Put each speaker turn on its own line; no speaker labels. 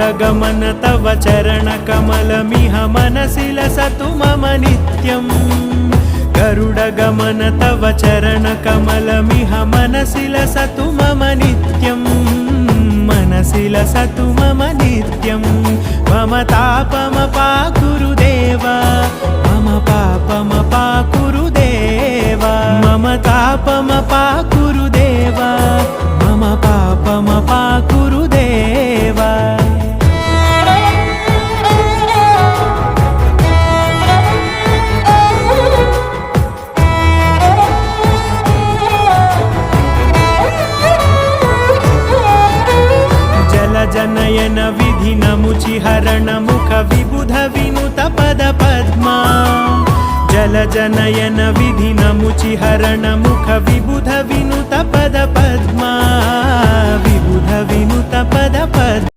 गरुडगमन तव चरणकमलमिह मनसि लसतु मम नित्यम् गरुडगमन तव चरणकमलमिह मनसि लसतु मम नित्यम् मनसि लसतु मम नित्यम् मम तापमपाकुरुदेव मम पापमपाकुरुदेव मम तापमपाकुरुदेव मम पापमपाकुरुदेव जनयन विधिनमुचिहरण मुख विबुध विनुत पद पद्मा जलजनयन विधिनमुचिहरण मुख विबुध विनुत पद पद्मा विबुध विनुत पद पद्मा।